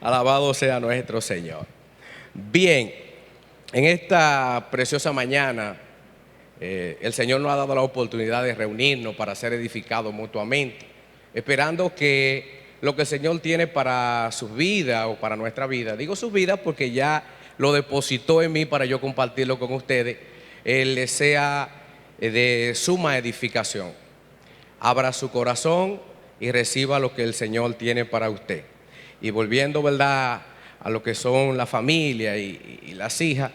Alabado sea nuestro Señor. Bien, en esta preciosa mañana, el Señor nos ha dado la oportunidad de reunirnos para ser edificados mutuamente, esperando que lo que el Señor tiene para su vida o para nuestra vida, digo su vida porque ya lo depositó en mí para yo compartirlo con ustedes, les sea de suma edificación. Abra su corazón y reciba lo que el Señor tiene para usted. Y volviendo, ¿verdad?, a lo que son la familia y las hijas,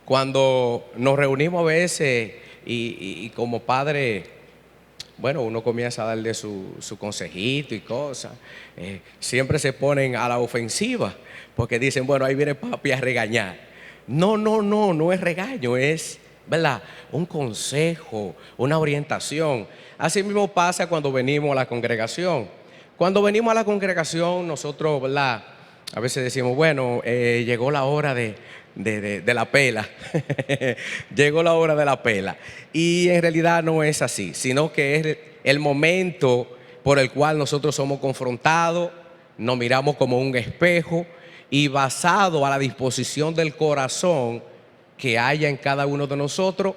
cuando nos reunimos a veces y como padre, bueno, uno comienza a darle su consejito y cosas, siempre se ponen a la ofensiva, porque dicen, bueno, ahí viene papi a regañar. No es regaño, es, ¿verdad?, un consejo, una orientación. Así mismo pasa cuando venimos a la congregación. Cuando venimos a la congregación, nosotros, ¿verdad?, a veces decimos, bueno, llegó la hora de la pela. Llegó la hora de la pela. Y en realidad no es así, sino que es el momento por el cual nosotros somos confrontados, nos miramos como un espejo y basado a la disposición del corazón que haya en cada uno de nosotros,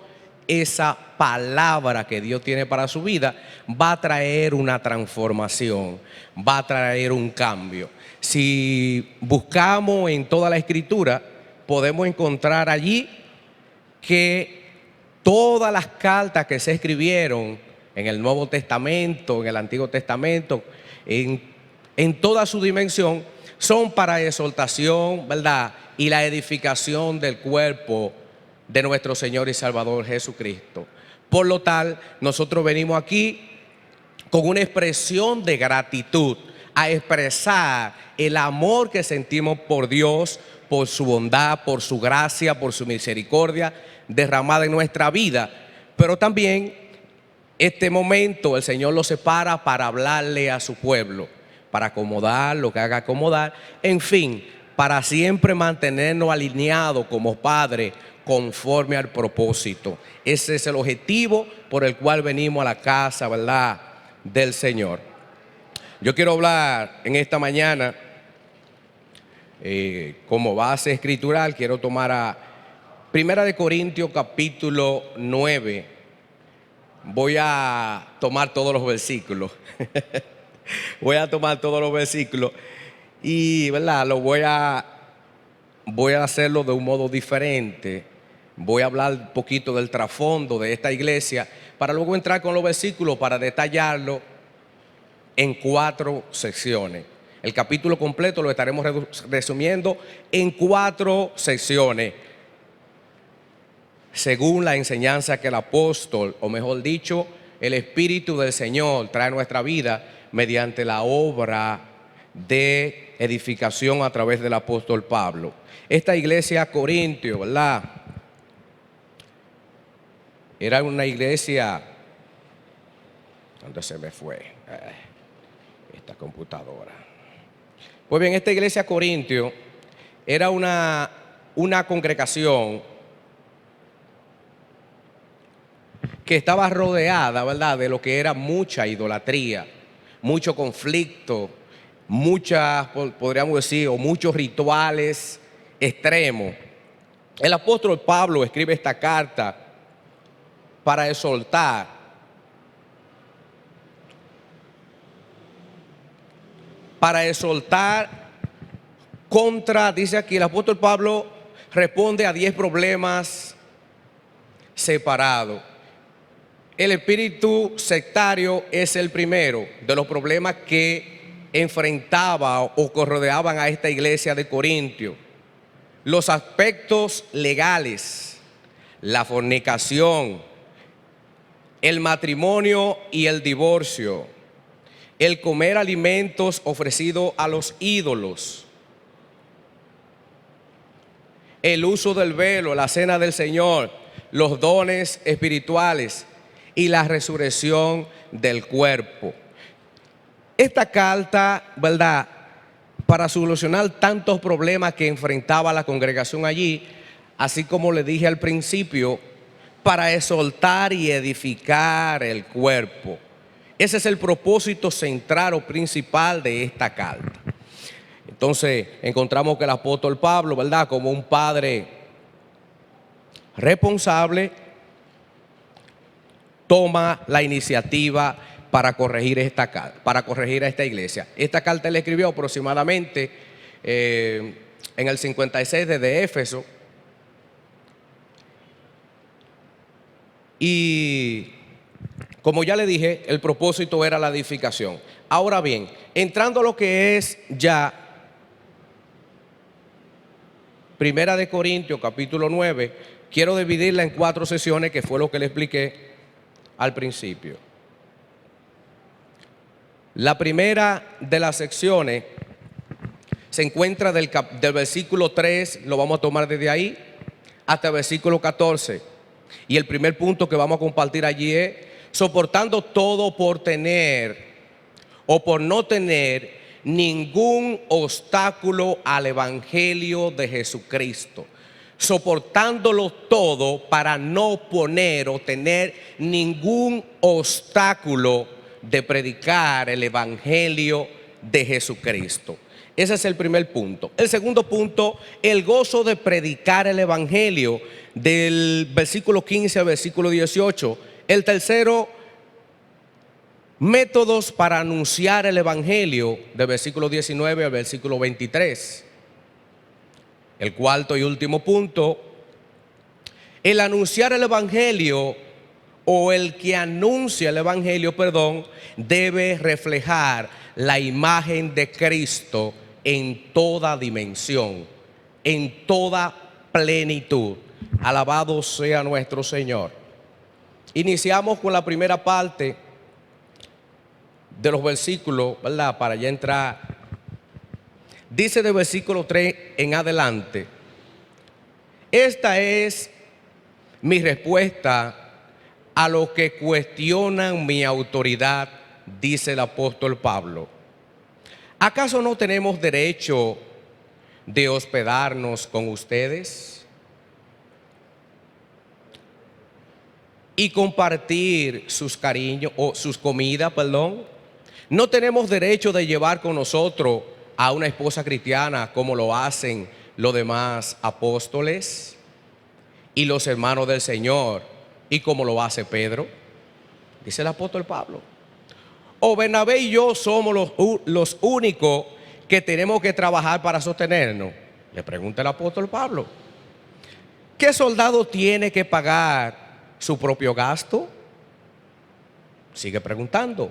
esa palabra que Dios tiene para su vida va a traer una transformación, va a traer un cambio. Si buscamos en toda la Escritura, podemos encontrar allí que todas las cartas que se escribieron en el Nuevo Testamento, en el Antiguo Testamento, en toda su dimensión, son para exhortación, ¿verdad?, y la edificación del cuerpo de nuestro Señor y Salvador Jesucristo. Por lo tal, nosotros venimos aquí con una expresión de gratitud, a expresar el amor que sentimos por Dios, por su bondad, por su gracia, por su misericordia derramada en nuestra vida. Pero también este momento el Señor lo separa para hablarle a su pueblo, para acomodar lo que haga acomodar, en fin, para siempre mantenernos alineados como padres conforme al propósito. Ese es el objetivo por el cual venimos a la casa, ¿verdad?, del Señor. Yo quiero hablar en esta mañana como base escritural, quiero tomar a Primera de Corintios capítulo 9. Voy a tomar todos los versículos. Voy a tomar todos los versículos y, ¿verdad?, voy a hacerlo de un modo diferente. Voy a hablar un poquito del trasfondo de esta iglesia para luego entrar con los versículos para detallarlo en 4 secciones. El capítulo completo lo estaremos resumiendo en 4 secciones, según la enseñanza que el apóstol, o mejor dicho, el Espíritu del Señor trae a nuestra vida mediante la obra de edificación a través del apóstol Pablo. Esta iglesia Corintio, ¿verdad?, era una iglesia, ¿dónde se me fue esta computadora? Pues bien, esta iglesia Corintio era una congregación que estaba rodeada, ¿verdad?, de lo que era mucha idolatría, mucho conflicto, muchas, podríamos decir, o muchos rituales extremos. El apóstol Pablo escribe esta carta para exhortar, contra, dice aquí, el apóstol Pablo responde a 10 problemas separados. El espíritu sectario es el primero de los problemas que enfrentaba o que rodeaban a esta iglesia de Corintio. Los aspectos legales, la fornicación, el matrimonio y el divorcio, el comer alimentos ofrecidos a los ídolos, el uso del velo, la cena del Señor, los dones espirituales y la resurrección del cuerpo. Esta carta, ¿verdad?, para solucionar tantos problemas que enfrentaba la congregación allí, así como le dije al principio, para exhortar y edificar el cuerpo. Ese es el propósito central o principal de esta carta. Entonces encontramos que el apóstol Pablo, ¿verdad?, como un padre responsable, toma la iniciativa para corregir a esta iglesia. Esta carta le escribió aproximadamente en el 56 desde Éfeso. Y como ya le dije, el propósito era la edificación. Ahora bien, entrando a lo que es ya Primera de Corintios, capítulo 9, quiero dividirla en 4 sesiones, que fue lo que le expliqué al principio. La primera de las secciones se encuentra del versículo 3, lo vamos a tomar desde ahí, hasta el versículo 14. Y el primer punto que vamos a compartir allí es: soportando todo por tener o por no tener ningún obstáculo al evangelio de Jesucristo. Soportándolo todo para no poner o tener ningún obstáculo de predicar el evangelio de Jesucristo. Ese es el primer punto. El segundo punto, el gozo de predicar el evangelio, del versículo 15 al versículo 18. El tercero, métodos para anunciar el evangelio, del versículo 19 al versículo 23. El cuarto y último punto, el anunciar el evangelio, o el que anuncia el evangelio, debe reflejar la imagen de Cristo en toda dimensión, en toda plenitud. Alabado sea nuestro Señor. Iniciamos con la primera parte de los versículos, ¿verdad?, para ya entrar. Dice del versículo 3 en adelante: esta es mi respuesta a los que cuestionan mi autoridad, dice el apóstol Pablo. ¿Acaso no tenemos derecho de hospedarnos con ustedes y compartir sus cariños o sus comidas, ¿No tenemos derecho de llevar con nosotros a una esposa cristiana como lo hacen los demás apóstoles y los hermanos del Señor, y como lo hace Pedro? Dice el apóstol Pablo. O Bernabé y yo somos los únicos que tenemos que trabajar para sostenernos. Le pregunta el apóstol Pablo. ¿Qué soldado tiene que pagar su propio gasto? Sigue preguntando.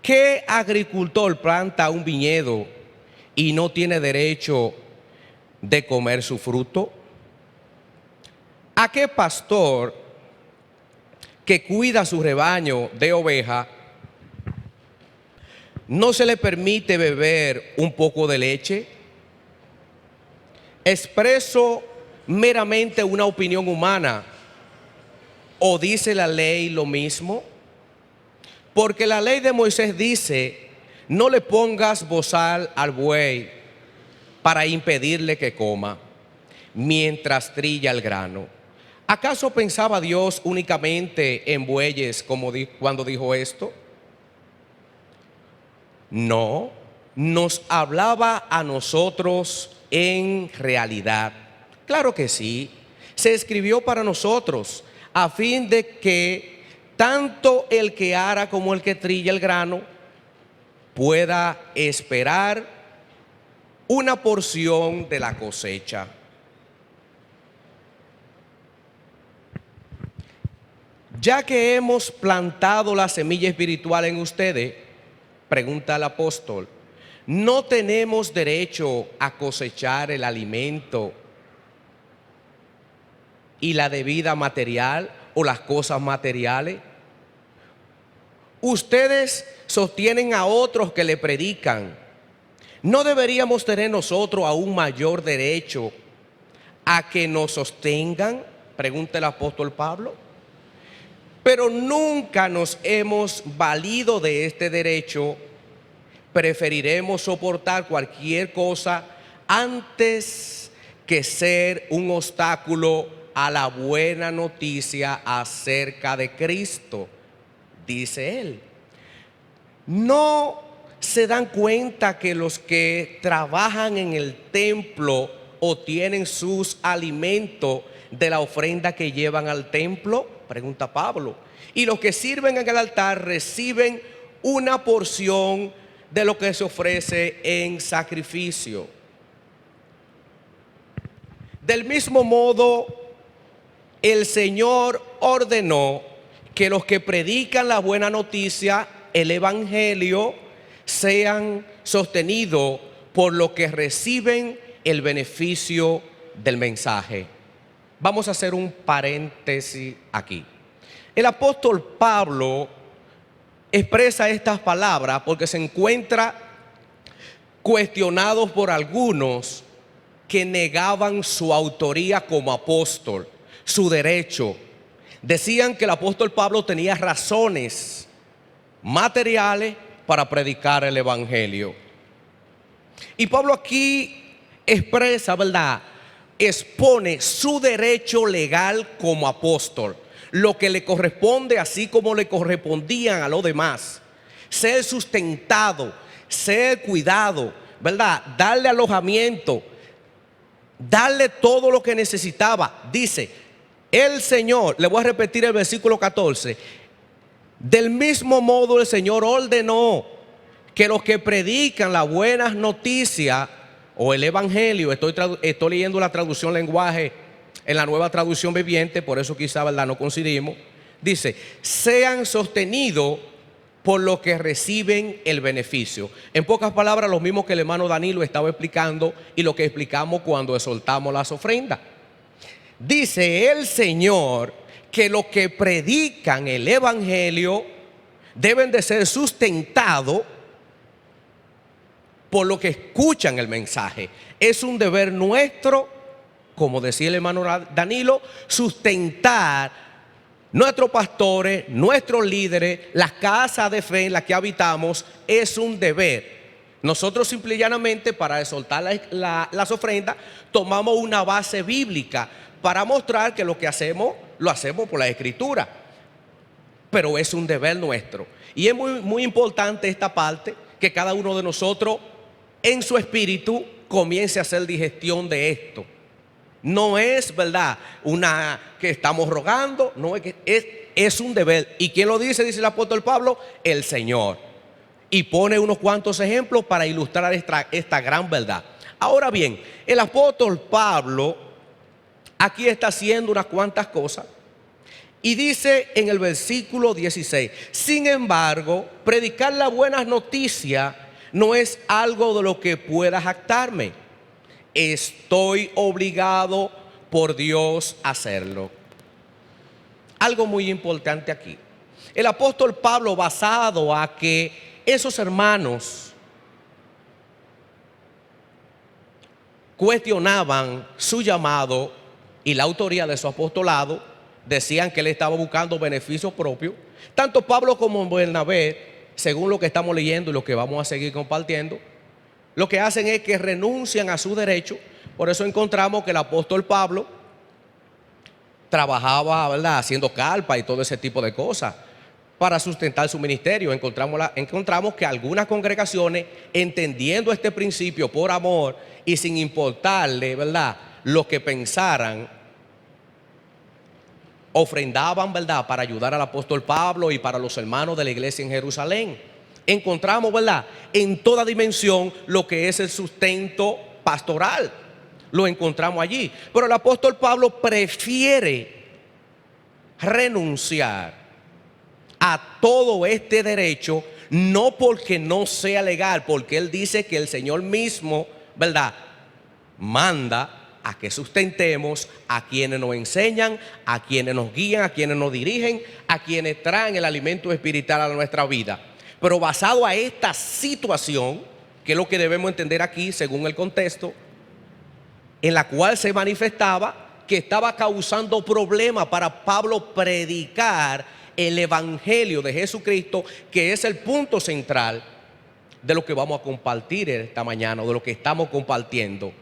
¿Qué agricultor planta un viñedo y no tiene derecho de comer su fruto? ¿A qué pastor que cuida su rebaño de oveja no se le permite beber un poco de leche? ¿Expreso meramente una opinión humana o dice la ley lo mismo? Porque la ley de Moisés dice: no le pongas bozal al buey para impedirle que coma mientras trilla el grano. ¿Acaso pensaba Dios únicamente en bueyes cuando dijo esto? No, nos hablaba a nosotros en realidad. Claro que sí, se escribió para nosotros a fin de que tanto el que ara como el que trilla el grano pueda esperar una porción de la cosecha. Ya que hemos plantado la semilla espiritual en ustedes, pregunta el apóstol, ¿no tenemos derecho a cosechar el alimento y la debida material o las cosas materiales? Ustedes sostienen a otros que le predican. ¿No deberíamos tener nosotros aún mayor derecho a que nos sostengan? Pregunta el apóstol Pablo. Pero nunca nos hemos valido de este derecho. Preferiremos soportar cualquier cosa antes que ser un obstáculo a la buena noticia acerca de Cristo, dice él. No se dan cuenta que los que trabajan en el templo obtienen sus alimentos de la ofrenda que llevan al templo? Pregunta Pablo. Y los que sirven en el altar reciben una porción de lo que se ofrece en sacrificio. Del mismo modo, el Señor ordenó que los que predican la buena noticia, el evangelio, sean sostenidos por lo que reciben el beneficio del mensaje. Vamos a hacer un paréntesis aquí. El apóstol Pablo expresa estas palabras porque se encuentra cuestionado por algunos que negaban su autoría como apóstol, su derecho. Decían que el apóstol Pablo tenía razones materiales para predicar el evangelio. Y Pablo aquí expresa, ¿verdad? Expone su derecho legal como apóstol, lo que le corresponde así como le correspondían a los demás. Ser sustentado, ser cuidado, ¿verdad? Darle alojamiento, darle todo lo que necesitaba. Dice el Señor, le voy a repetir el versículo 14. Del mismo modo el Señor ordenó que los que predican las buenas noticias o el evangelio, estoy leyendo la traducción lenguaje en la Nueva Traducción Viviente, por eso quizá, ¿verdad?, no coincidimos. Dice, sean sostenidos por lo que reciben el beneficio. En pocas palabras, lo mismo que el hermano Danilo estaba explicando y lo que explicamos cuando exaltamos las ofrendas. Dice el Señor que los que predican el evangelio deben de ser sustentados por lo que escuchan el mensaje. Es un deber nuestro, como decía el hermano Danilo, sustentar nuestros pastores, nuestros líderes, las casas de fe en las que habitamos. Es un deber. Nosotros simple y llanamente, para exaltar las ofrendas, tomamos una base bíblica para mostrar que lo que hacemos, lo hacemos por la Escritura. Pero es un deber nuestro. Y es muy importante esta parte, que cada uno de nosotros en su espíritu comience a hacer digestión de esto. No es, ¿verdad?, una que estamos rogando, no es que es un deber. ¿Y quién lo dice? Dice el apóstol Pablo, el Señor. Y pone unos cuantos ejemplos para ilustrar esta gran verdad. Ahora bien, el apóstol Pablo aquí está haciendo unas cuantas cosas. Y dice en el versículo 16, sin embargo, predicar la buena noticia no es algo de lo que pueda jactarme. Estoy obligado por Dios a hacerlo. Algo muy importante aquí. El apóstol Pablo, basado a que esos hermanos cuestionaban su llamado y la autoría de su apostolado, decían que él estaba buscando beneficios propios. Tanto Pablo como Bernabé, según lo que estamos leyendo y lo que vamos a seguir compartiendo, lo que hacen es que renuncian a su derecho. Por eso encontramos que el apóstol Pablo trabajaba, ¿verdad?, haciendo carpa y todo ese tipo de cosas para sustentar su ministerio. Encontramos que algunas congregaciones, entendiendo este principio por amor y sin importarle, ¿verdad?, lo que pensaran, ofrendaban, ¿verdad?, para ayudar al apóstol Pablo y para los hermanos de la iglesia en Jerusalén. Encontramos, ¿verdad?, en toda dimensión lo que es el sustento pastoral. Lo encontramos allí. Pero el apóstol Pablo prefiere renunciar a todo este derecho, no porque no sea legal, porque él dice que el Señor mismo, ¿verdad?, manda a que sustentemos a quienes nos enseñan, a quienes nos guían, a quienes nos dirigen, a quienes traen el alimento espiritual a nuestra vida. Pero basado a esta situación, que es lo que debemos entender aquí según el contexto, en la cual se manifestaba que estaba causando problemas para Pablo predicar el evangelio de Jesucristo, que es el punto central de lo que vamos a compartir esta mañana, o de lo que estamos compartiendo.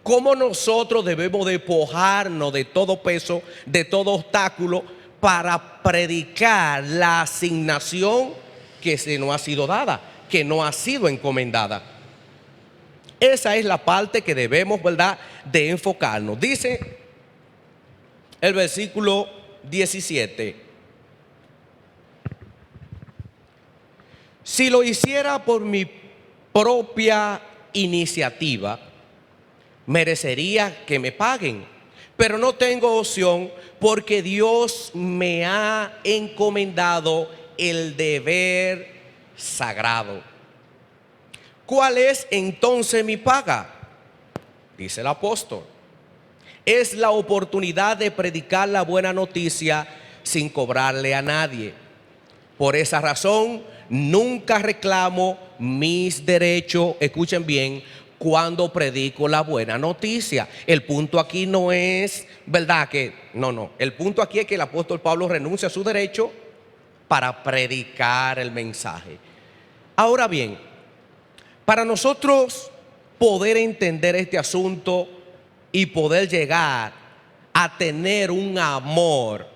Cómo nosotros debemos despojarnos de todo peso, de todo obstáculo, para predicar la asignación que se nos ha sido dada, que no ha sido encomendada. Esa es la parte que debemos, ¿verdad?, de enfocarnos. Dice el versículo 17: si lo hiciera por mi propia iniciativa, merecería que me paguen, pero no tengo opción porque Dios me ha encomendado el deber sagrado. ¿Cuál es entonces mi paga? Dice el apóstol: es la oportunidad de predicar la buena noticia sin cobrarle a nadie. Por esa razón, nunca reclamo mis derechos, escuchen bien, cuando predico la buena noticia. El punto aquí no es, ¿verdad? El punto aquí es que el apóstol Pablo renuncia a su derecho para predicar el mensaje. Ahora bien, para nosotros poder entender este asunto y poder llegar a tener un amor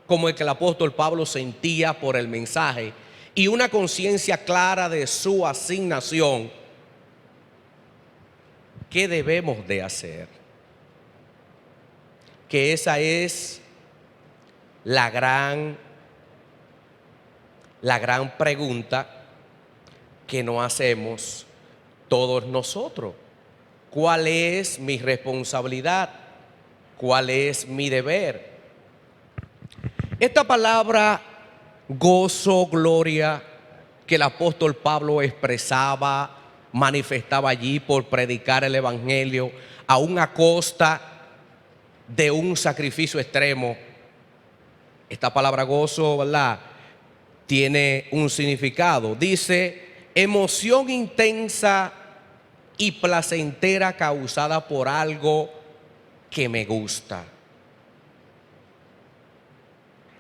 como el que el apóstol Pablo sentía por el mensaje y una conciencia clara de su asignación, ¿qué debemos de hacer? Que esa es la gran pregunta que nos hacemos todos nosotros. ¿Cuál es mi responsabilidad? ¿Cuál es mi deber? Esta palabra gozo, gloria, que el apóstol Pablo expresaba, manifestaba allí por predicar el evangelio, aún a costa de un sacrificio extremo. Esta palabra gozo, ¿verdad?, tiene un significado. Dice: emoción intensa y placentera causada por algo que me gusta.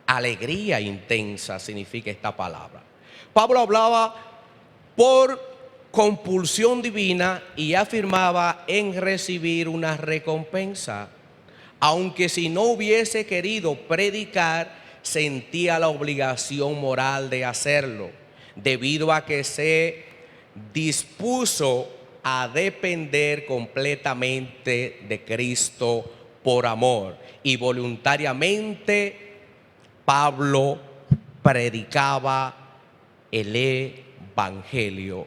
Alegría intensa significa esta palabra. Pablo hablaba por compulsión divina y afirmaba en recibir una recompensa. Aunque si no hubiese querido predicar, sentía la obligación moral de hacerlo, debido a que se dispuso a depender completamente de Cristo por amor, y voluntariamente Pablo predicaba el evangelio,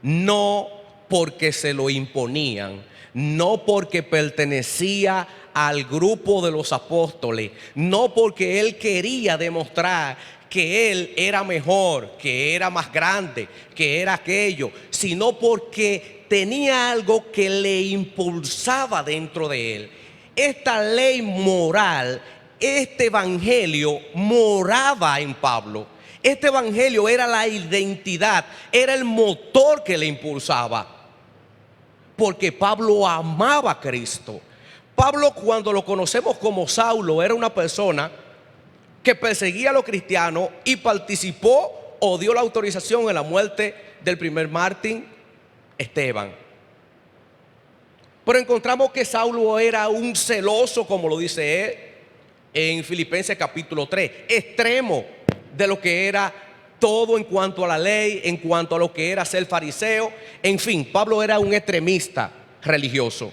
no porque se lo imponían, no porque pertenecía al grupo de los apóstoles, no porque él quería demostrar que él era mejor, que era más grande, que era aquello, sino porque tenía algo que le impulsaba dentro de él. Esta ley moral, este evangelio moraba en Pablo. Este evangelio era la identidad, era el motor que le impulsaba, porque Pablo amaba a Cristo. Pablo, cuando lo conocemos como Saulo, era una persona que perseguía a los cristianos y participó o dio la autorización en la muerte del primer mártir, Esteban. Pero encontramos que Saulo era un celoso, como lo dice él en Filipenses capítulo 3, extremo de lo que era todo en cuanto a la ley, en cuanto a lo que era ser fariseo. En fin, Pablo era un extremista religioso.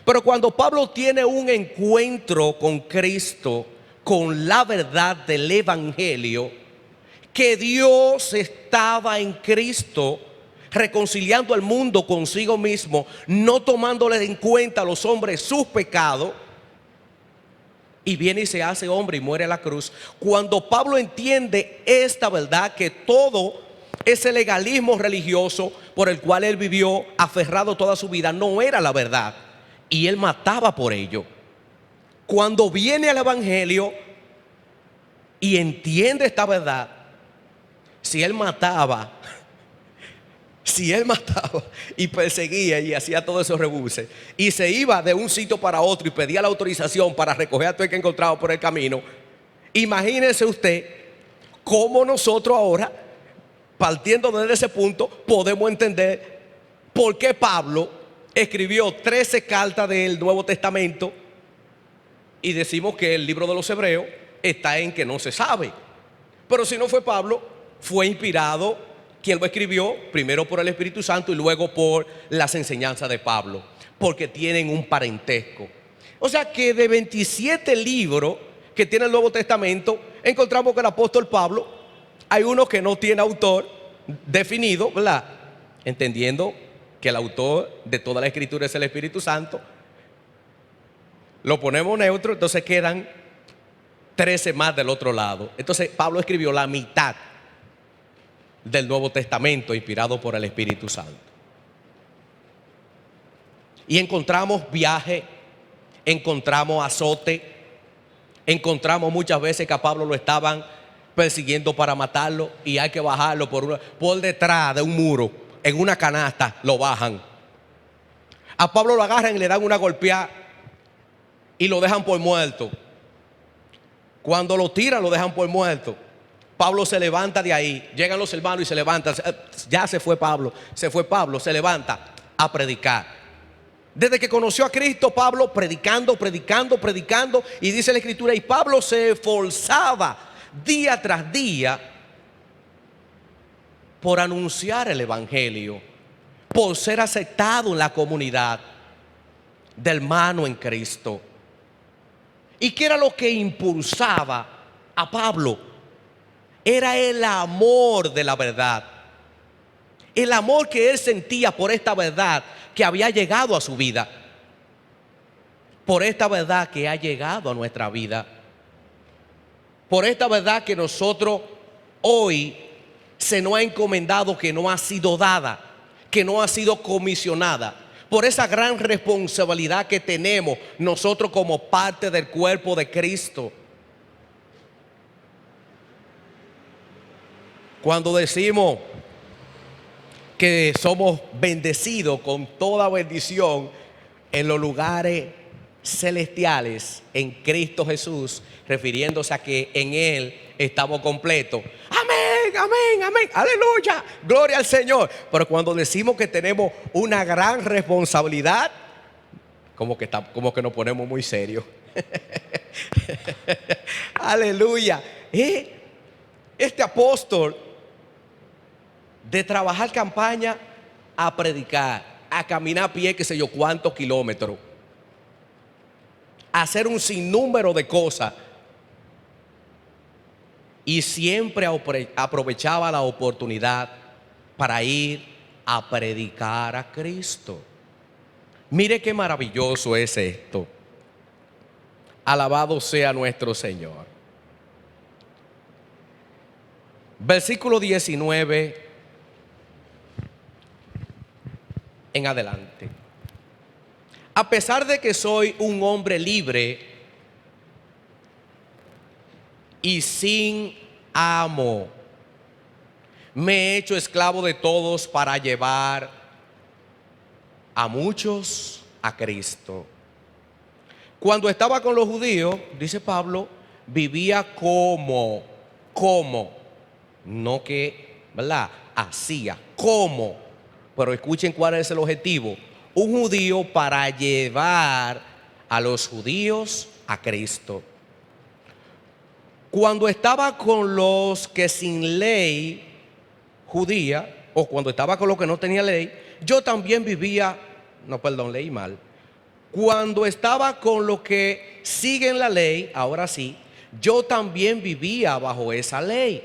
Pero cuando Pablo tiene un encuentro con Cristo, con la verdad del evangelio, que Dios estaba en Cristo reconciliando al mundo consigo mismo, no tomándole en cuenta a los hombres sus pecados, y viene y se hace hombre y muere en la cruz. Cuando Pablo entiende esta verdad, que todo ese legalismo religioso por el cual él vivió aferrado toda su vida no era la verdad, y él mataba por ello. Cuando viene al evangelio y entiende esta verdad, si él mataba y perseguía y hacía todos esos rebuses y se iba de un sitio para otro y pedía la autorización para recoger a todo el que encontraba por el camino, imagínese usted cómo nosotros ahora, partiendo desde ese punto, podemos entender por qué Pablo escribió 13 cartas del Nuevo Testamento y decimos que el libro de los Hebreos está en que no se sabe. Pero si no fue Pablo, fue inspirado quien lo escribió primero por el Espíritu Santo y luego por las enseñanzas de Pablo, porque tienen un parentesco. O sea que de 27 libros que tiene el Nuevo Testamento, encontramos que el apóstol Pablo, hay uno que no tiene autor definido, ¿verdad? Entendiendo que el autor de toda la escritura es el Espíritu Santo, lo ponemos neutro, entonces quedan 13 más del otro lado. Entonces Pablo escribió la mitad del Nuevo Testamento inspirado por el Espíritu Santo. Y encontramos viaje, encontramos azote, encontramos muchas veces que a Pablo lo estaban persiguiendo para matarlo y hay que bajarlo por detrás de un muro, en una canasta lo bajan. A Pablo lo agarran y le dan una golpeada y lo dejan por muerto. Cuando lo tiran lo dejan por muerto. Pablo se levanta de ahí, llegan los hermanos y se levantan. Ya se fue Pablo, se levanta a predicar. Desde que conoció a Cristo, Pablo predicando, y dice la Escritura, y Pablo se esforzaba día tras día por anunciar el Evangelio, por ser aceptado en la comunidad del hermano en Cristo. ¿Y qué era lo que impulsaba a Pablo? Era el amor de la verdad, el amor que él sentía por esta verdad que había llegado a su vida, por esta verdad que ha llegado a nuestra vida, por esta verdad que nosotros hoy se nos ha encomendado, que no ha sido dada, que no ha sido comisionada, por esa gran responsabilidad que tenemos nosotros como parte del cuerpo de Cristo. Cuando decimos que somos bendecidos con toda bendición en los lugares celestiales en Cristo Jesús, refiriéndose a que en Él estamos completos. Amén, amén, amén, aleluya, gloria al Señor. Pero cuando decimos que tenemos una gran responsabilidad, como que nos ponemos muy serios. Aleluya. Este apóstol, de trabajar campaña a predicar, a caminar a pie, qué sé yo cuántos kilómetros, a hacer un sinnúmero de cosas, y siempre aprovechaba la oportunidad para ir a predicar a Cristo. Mire qué maravilloso es esto. Alabado sea nuestro Señor. Versículo 19 en adelante. A pesar de que soy un hombre libre y sin amo, me he hecho esclavo de todos para llevar a muchos a Cristo. Cuando estaba con los judíos, dice Pablo, vivía como, no que, ¿verdad? Hacía, como. Pero escuchen cuál es el objetivo. Un judío para llevar a los judíos a Cristo. Cuando estaba con los que sin ley judía, o cuando estaba con los que no tenía ley, yo también vivía, leí mal. Cuando estaba con los que siguen la ley, ahora sí, yo también vivía bajo esa ley.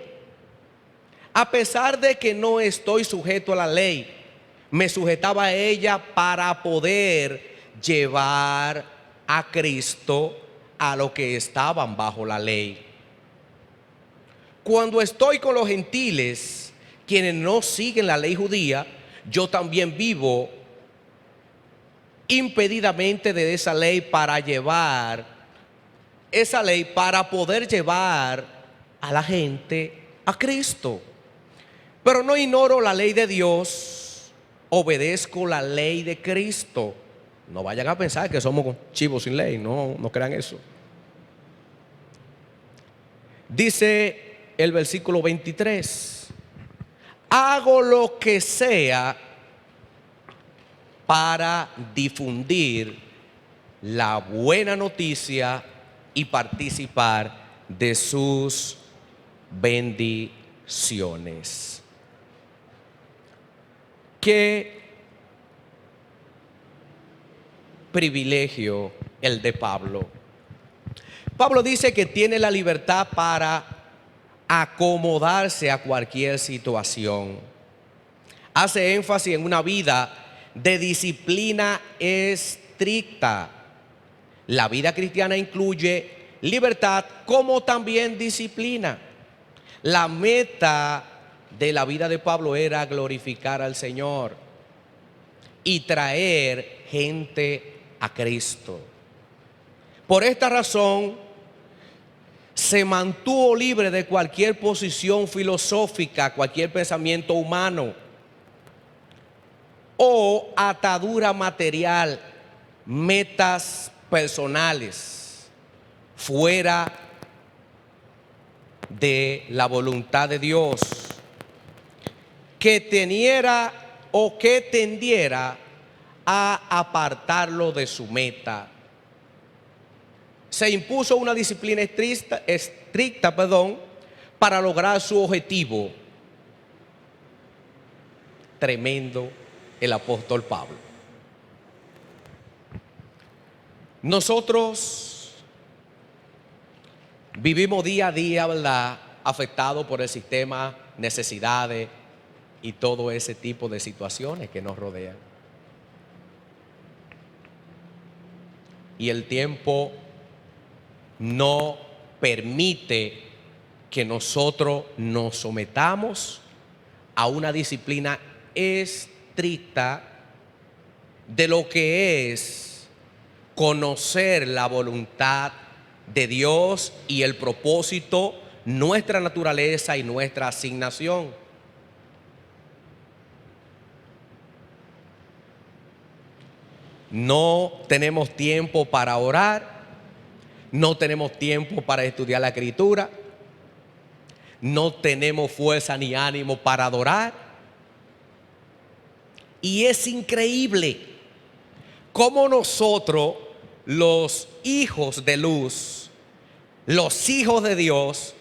A pesar de que no estoy sujeto a la ley, me sujetaba a ella para poder llevar a Cristo a los que estaban bajo la ley. Cuando estoy con los gentiles, quienes no siguen la ley judía, yo también vivo impedidamente de esa ley para poder llevar a la gente a Cristo. Pero no ignoro la ley de Dios, obedezco la ley de Cristo. No vayan a pensar que somos chivos sin ley, no crean eso. Dice el versículo 23, hago lo que sea para difundir la buena noticia y participar de sus bendiciones. Qué privilegio el de Pablo. Pablo dice que tiene la libertad para acomodarse a cualquier situación. Hace énfasis en una vida de disciplina estricta. La vida cristiana incluye libertad como también disciplina. La meta de la vida de Pablo era glorificar al Señor y traer gente a Cristo. Por esta razón, se mantuvo libre de cualquier posición filosófica, cualquier pensamiento humano o atadura material, metas personales, fuera de la voluntad de Dios, que tendiera a apartarlo de su meta. Se impuso una disciplina estricta, para lograr su objetivo. Tremendo el apóstol Pablo. Nosotros vivimos día a día, ¿verdad?, afectados por el sistema, necesidades y todo ese tipo de situaciones que nos rodean. Y el tiempo no permite que nosotros nos sometamos a una disciplina estricta de lo que es conocer la voluntad de Dios y el propósito, nuestra naturaleza y nuestra asignación. No tenemos tiempo para orar, no tenemos tiempo para estudiar la Escritura, no tenemos fuerza ni ánimo para adorar. Y es increíble cómo nosotros, los hijos de luz, los hijos de Dios,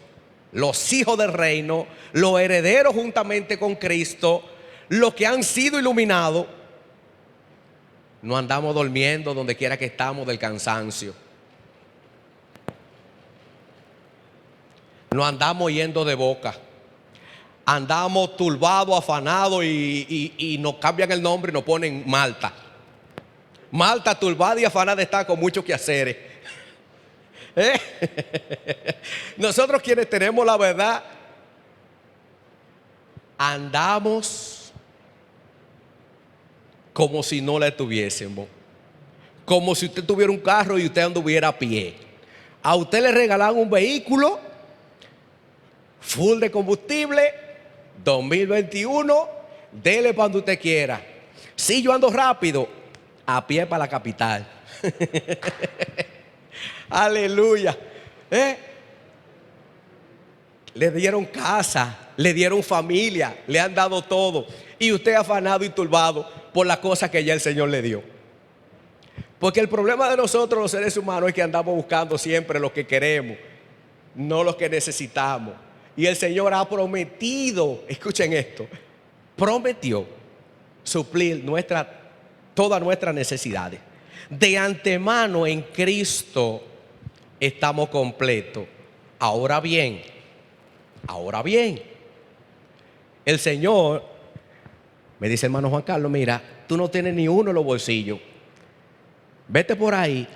los hijos del reino, los herederos juntamente con Cristo, los que han sido iluminados, no andamos durmiendo donde quiera que estamos del cansancio. No andamos yendo de boca. Andamos turbados, afanados y nos cambian el nombre y nos ponen Malta. Malta, turbada y afanada, está con muchos quehaceres. Nosotros quienes tenemos la verdad, andamos como si no la tuviésemos. Como si usted tuviera un carro y usted anduviera a pie. A usted le regalan un vehículo full de combustible, 2021, dele para donde usted quiera. Si yo ando rápido, a pie para la capital. Aleluya. Le dieron casa, le dieron familia, le han dado todo. Y usted afanado y turbado por las cosas que ya el Señor le dio. Porque el problema de nosotros los seres humanos es que andamos buscando siempre lo que queremos, no lo que necesitamos. Y el Señor ha prometido, escuchen esto, prometió suplir todas nuestras necesidades. De antemano en Cristo estamos completos. Ahora bien, el Señor me dice, hermano Juan Carlos, mira, tú no tienes ni uno en los bolsillos. Vete por ahí.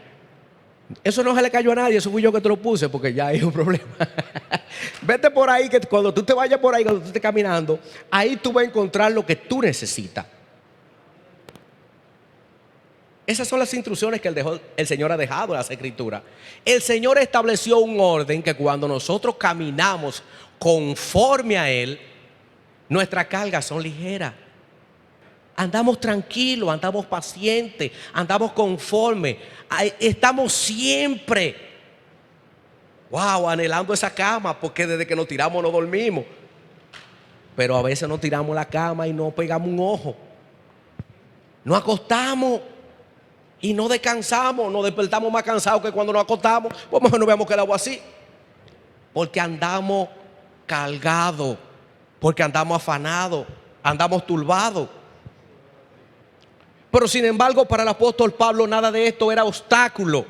Eso no se le cayó a nadie, eso fui yo que te lo puse porque ya hay un problema. Vete por ahí, que cuando tú te vayas por ahí, cuando tú estés caminando, ahí tú vas a encontrar lo que tú necesitas. Esas son las instrucciones que el Señor ha dejado en las Escrituras. El Señor estableció un orden que cuando nosotros caminamos conforme a Él, nuestras cargas son ligeras. Andamos tranquilos, andamos pacientes, andamos conformes. Estamos siempre, anhelando esa cama, porque desde que nos tiramos no dormimos. Pero a veces nos tiramos la cama y no pegamos un ojo. Nos acostamos y no descansamos, nos despertamos más cansados que cuando nos acostamos. Pues mejor nos habíamos quedado así. Porque andamos cargados, porque andamos afanados, andamos turbados. Pero sin embargo, para el apóstol Pablo nada de esto era obstáculo.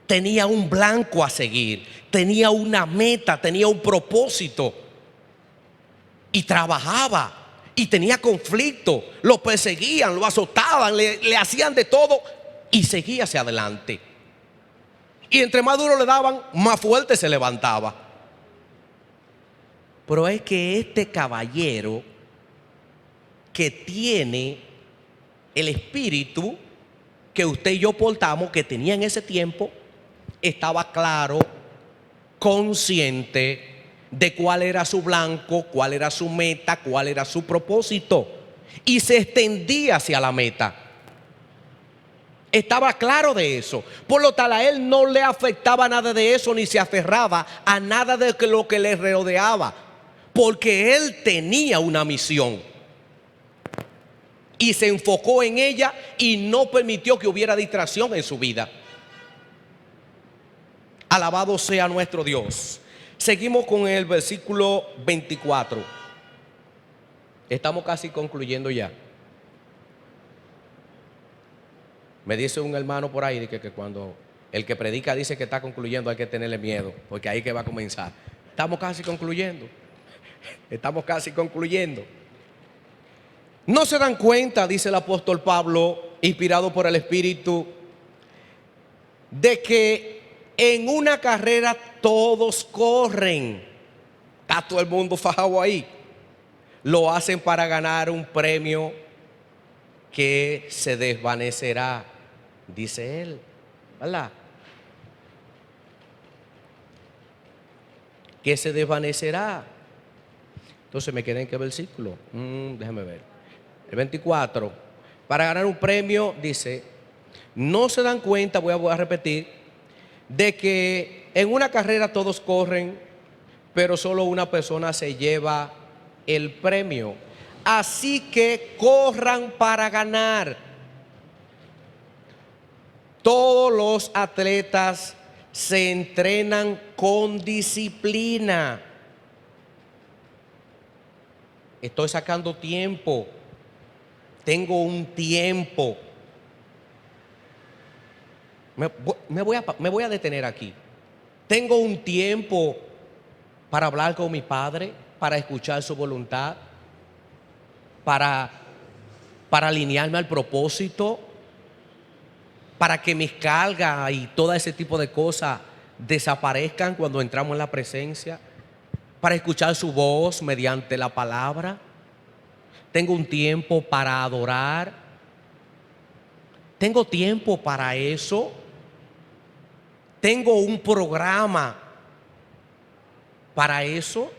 Tenía un blanco a seguir, tenía una meta, tenía un propósito. Y trabajaba, y tenía conflicto, lo perseguían, lo azotaban, le hacían de todo, y seguía hacia adelante. Y entre más duro le daban, más fuerte se levantaba. Pero es que este caballero que tiene el espíritu que usted y yo portamos, que tenía en ese tiempo, estaba claro, consciente de cuál era su blanco, cuál era su meta, cuál era su propósito, y se extendía hacia la meta. Estaba claro de eso. Por lo tal, a él no le afectaba nada de eso, ni se aferraba a nada de lo que le rodeaba, porque él tenía una misión y se enfocó en ella y no permitió que hubiera distracción en su vida. Alabado sea nuestro Dios. Seguimos con el versículo 24. Estamos casi concluyendo ya. Me dice un hermano por ahí que cuando el que predica dice que está concluyendo hay que tenerle miedo, porque ahí que va a comenzar. Estamos casi concluyendo. Estamos casi concluyendo. No se dan cuenta, dice el apóstol Pablo, inspirado por el Espíritu, de que en una carrera todos corren. Está todo el mundo fajado ahí. Lo hacen para ganar un premio que se desvanecerá, dice él, ¿verdad? Que se desvanecerá. Entonces me quedé en qué versículo. Déjame ver. El 24. Para ganar un premio, dice, no se dan cuenta, voy a repetir, de que en una carrera todos corren, pero solo una persona se lleva el premio. Así que corran para ganar. Todos los atletas se entrenan con disciplina. Estoy sacando tiempo. Tengo un tiempo. Me voy a detener aquí. Tengo un tiempo para hablar con mi Padre, para escuchar su voluntad, para alinearme al propósito, para que mis cargas y todo ese tipo de cosas desaparezcan cuando entramos en la presencia, para escuchar su voz mediante la palabra. Tengo un tiempo para adorar. Tengo tiempo para eso. Tengo un programa para eso.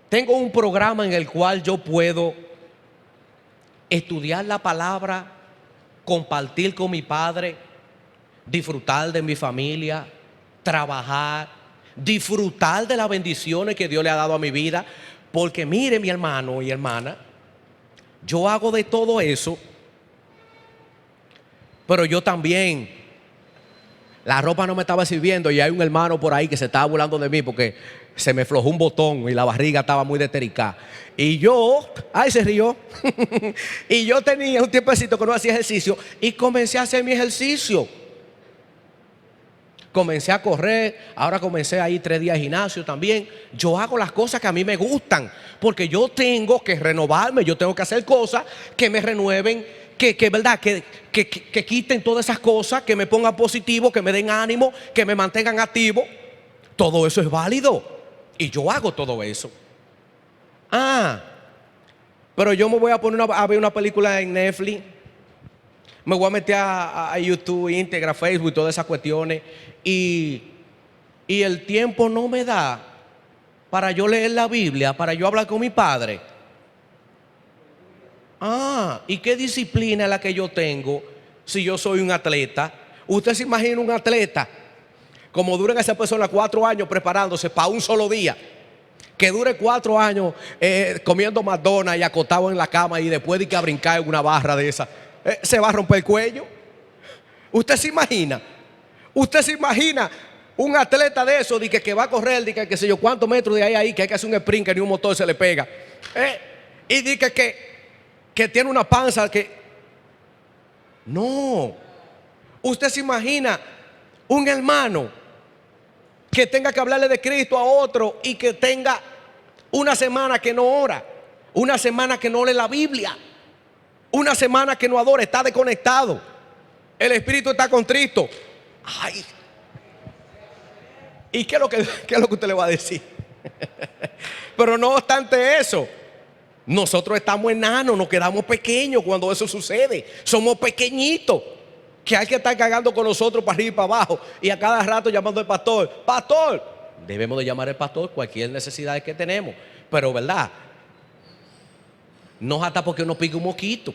Tengo un programa en el cual yo puedo estudiar la palabra, compartir con mi Padre, disfrutar de mi familia, trabajar, disfrutar de las bendiciones que Dios le ha dado a mi vida. Porque mire, mi hermano y hermana, yo hago de todo eso, pero yo también, la ropa no me estaba sirviendo y hay un hermano por ahí que se estaba burlando de mí porque se me aflojó un botón y la barriga estaba muy detericada. Y yo, se rió. Y yo tenía un tiempecito que no hacía ejercicio y comencé a hacer mi ejercicio. Comencé a correr, ahora comencé a ir 3 días al gimnasio también. Yo hago las cosas que a mí me gustan, porque yo tengo que renovarme, yo tengo que hacer cosas que me renueven, que quiten todas esas cosas, que me pongan positivo, que me den ánimo, que me mantengan activo. Todo eso es válido y yo hago todo eso. Pero yo me voy a poner a ver una película en Netflix. Me voy a meter a YouTube, íntegra, Facebook, todas esas cuestiones. Y el tiempo no me da para yo leer la Biblia, para yo hablar con mi Padre. ¿Y qué disciplina es la que yo tengo si yo soy un atleta? Usted se imagina un atleta, como duran esa persona 4 años preparándose para un solo día. Que dure 4 años comiendo McDonald's y acostado en la cama y después de que a brincar en una barra de esa. Se va a romper el cuello. Usted se imagina un atleta de eso, de que va a correr, de que sé yo cuántos metros de ahí, que hay que hacer un sprint, que ni un motor se le pega. Y dice que que tiene una panza que... No. Usted se imagina un hermano que tenga que hablarle de Cristo a otro y que tenga una semana que no ora, una semana que no lee la Biblia, una semana que no adora, está desconectado, el espíritu está contrito. Ay. ¿Y qué es lo que usted le va a decir? Pero no obstante eso, nosotros estamos enanos, nos quedamos pequeños cuando eso sucede. Somos pequeñitos, que hay que estar cagando con nosotros para arriba y para abajo, y a cada rato llamando al pastor. Pastor, debemos de llamar al pastor cualquier necesidad que tenemos. Pero verdad, no hasta porque nos pique un mosquito.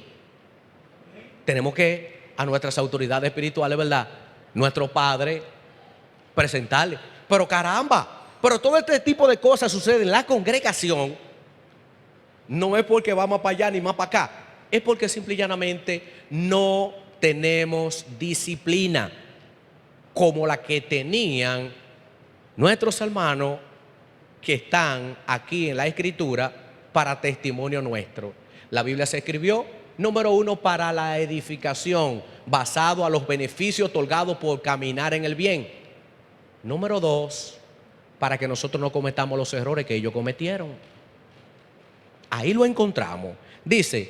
Tenemos que a nuestras autoridades espirituales, verdad, nuestro padre, presentarle. Pero caramba, pero todo este tipo de cosas sucede en la congregación. No es porque vamos para allá ni más para acá, es porque simple y llanamente no tenemos disciplina como la que tenían nuestros hermanos que están aquí en la escritura para testimonio nuestro. La Biblia se escribió, número 1, para la edificación, basado a los beneficios otorgados por caminar en el bien. Número 2, para que nosotros no cometamos los errores que ellos cometieron. Ahí lo encontramos. Dice,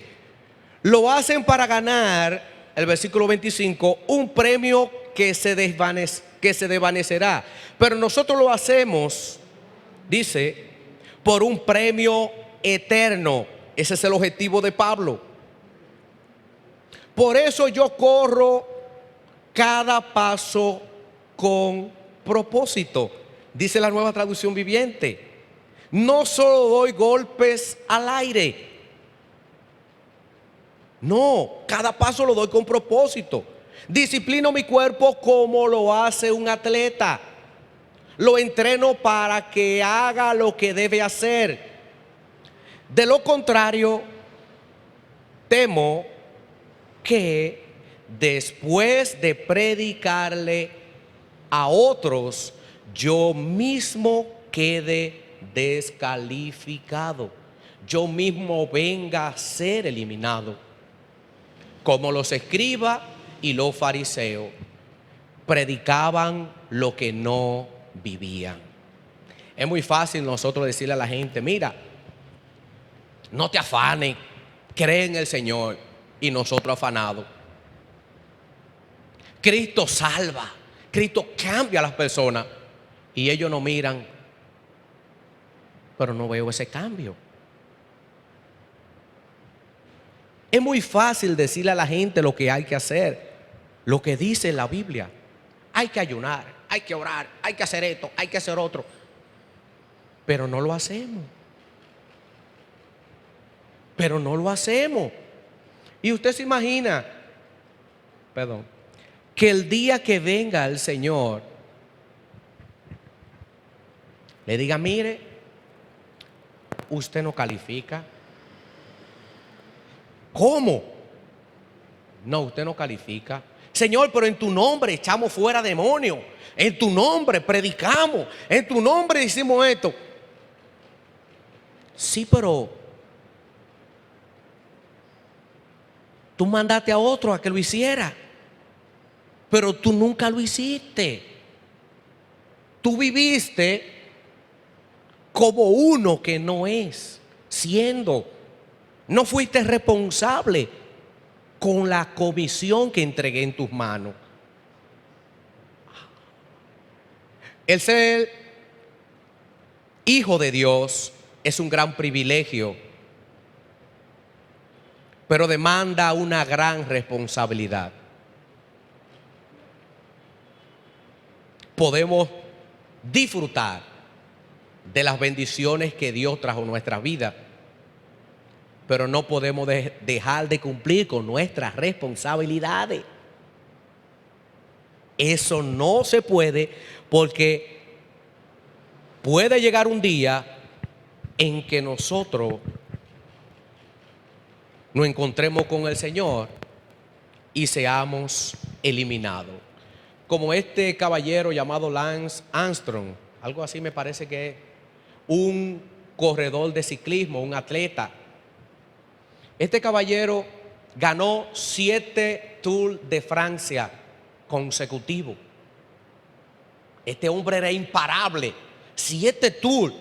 lo hacen para ganar, el versículo 25, un premio que se desvanecerá. Pero nosotros lo hacemos, dice, por un premio eterno. Ese es el objetivo de Pablo. Por eso yo corro cada paso con propósito, dice la Nueva Traducción Viviente. No solo doy golpes al aire. No, cada paso lo doy con propósito. Disciplino mi cuerpo como lo hace un atleta. Lo entreno para que haga lo que debe hacer. De lo contrario, temo que después de predicarle a otros, yo mismo quede descalificado, yo mismo venga a ser eliminado, como los escribas y los fariseos predicaban lo que no vivían. Es muy fácil nosotros decirle a la gente, mira, no te afanes, cree en el Señor, y nosotros afanados. Cristo salva, Cristo cambia a las personas, y ellos no miran, pero no veo ese cambio. Es muy fácil decirle a la gente lo que hay que hacer, lo que dice la Biblia. Hay que ayunar, hay que orar, hay que hacer esto, hay que hacer otro, pero no lo hacemos. Pero no lo hacemos. Y usted se imagina, que el día que venga el Señor le diga, mire, usted no califica. ¿Cómo? No, usted no califica. Señor, pero en tu nombre echamos fuera demonios, en tu nombre predicamos, en tu nombre hicimos esto. Sí, pero tú mandaste a otro a que lo hiciera, pero tú nunca lo hiciste. Tú viviste como uno que no es, siendo. No fuiste responsable con la comisión que entregué en tus manos. El ser hijo de Dios es un gran privilegio, pero demanda una gran responsabilidad. Podemos disfrutar de las bendiciones que Dios trajo a nuestra vida, pero no podemos dejar de cumplir con nuestras responsabilidades. Eso no se puede, porque puede llegar un día en que nosotros nos encontremos con el Señor y seamos eliminados. Como este caballero llamado Lance Armstrong, algo así me parece que es, un corredor de ciclismo, un atleta, Este caballero ganó 7 Tours de Francia consecutivos. Este hombre era imparable. 7 Tours.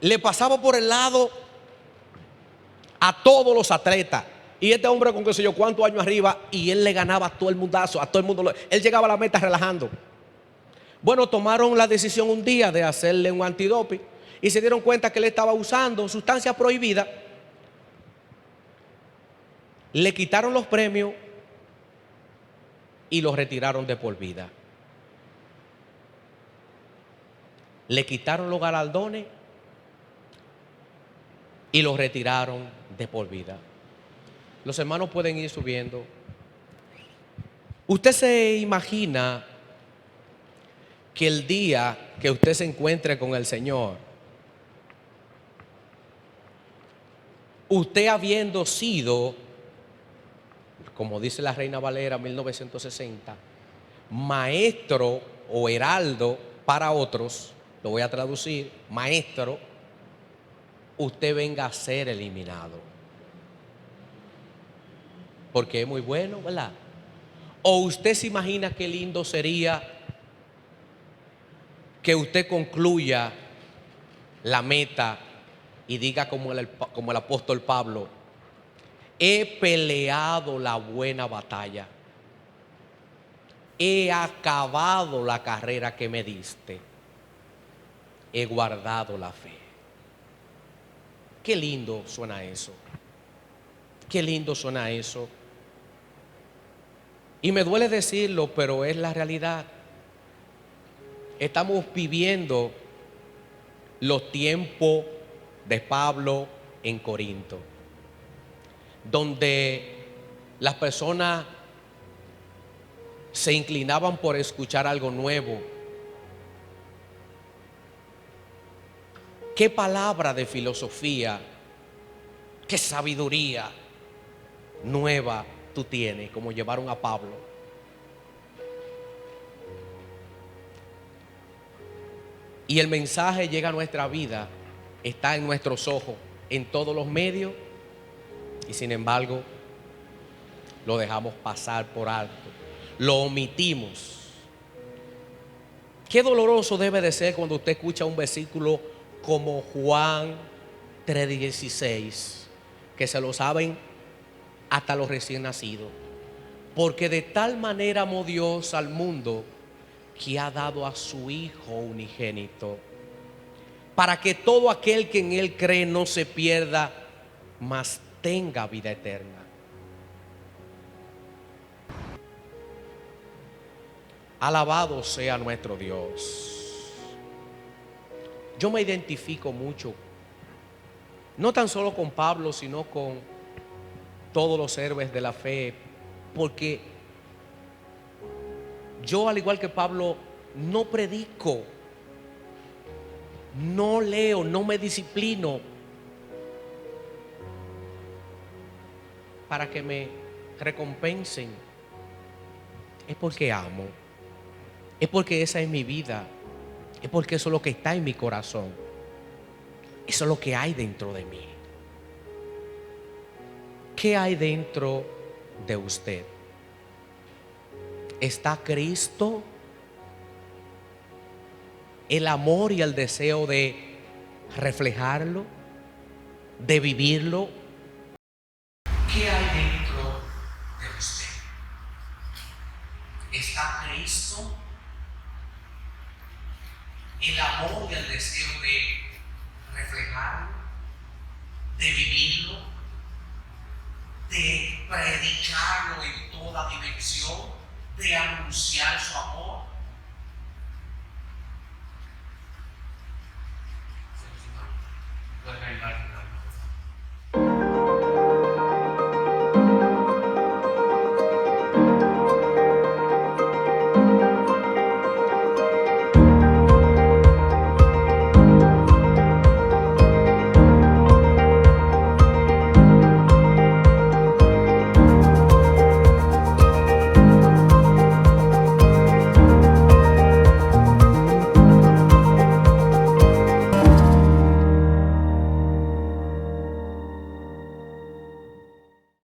Le pasaba por el lado a todos los atletas. Y este hombre con qué sé yo cuántos años arriba, y él le ganaba a todo el mundazo, a todo el mundo. Él llegaba a la meta relajando. Bueno, tomaron la decisión un día de hacerle un antidoping y se dieron cuenta que él estaba usando sustancias prohibidas. Le quitaron los premios y los retiraron de por vida. Le quitaron los galardones y los retiraron de por vida. Los hermanos pueden ir subiendo. Usted se imagina que el día que usted se encuentre con el Señor, usted habiendo sido, como dice la Reina Valera 1960, maestro o heraldo para otros, lo voy a traducir, maestro, usted venga a ser eliminado. Porque es muy bueno, ¿verdad? O usted se imagina qué lindo sería que usted concluya la meta y diga como el apóstol Pablo: he peleado la buena batalla, he acabado la carrera que me diste, he guardado la fe. Qué lindo suena eso. Qué lindo suena eso. Y me duele decirlo, pero es la realidad. Estamos viviendo los tiempos de Pablo en Corinto, donde las personas se inclinaban por escuchar algo nuevo. ¿Qué palabra de filosofía, qué sabiduría nueva tú tienes, como llevaron a Pablo? Y el mensaje llega a nuestra vida, está en nuestros ojos, en todos los medios, y sin embargo lo dejamos pasar por alto, lo omitimos. Qué doloroso debe de ser cuando usted escucha un versículo como Juan 3:16, que se lo saben hasta los recién nacidos. Porque de tal manera amó Dios al mundo que ha dado a su Hijo unigénito, para que todo aquel que en Él cree no se pierda, mas tenga vida eterna. Alabado sea nuestro Dios. Yo me identifico mucho, no tan solo con Pablo, sino con todos los héroes de la fe, porque yo, al igual que Pablo, no predico, no leo, no me disciplino para que me recompensen. Es porque amo, es porque esa es mi vida, es porque eso es lo que está en mi corazón, eso es lo que hay dentro de mí. ¿Qué hay dentro de usted? ¿Está Cristo? El amor y el deseo de reflejarlo, de vivirlo. ¿Qué hay dentro de usted? ¿Está Cristo? El amor y el deseo de reflejarlo, de vivirlo, de predicarlo en toda dimensión, de anunciar su amor.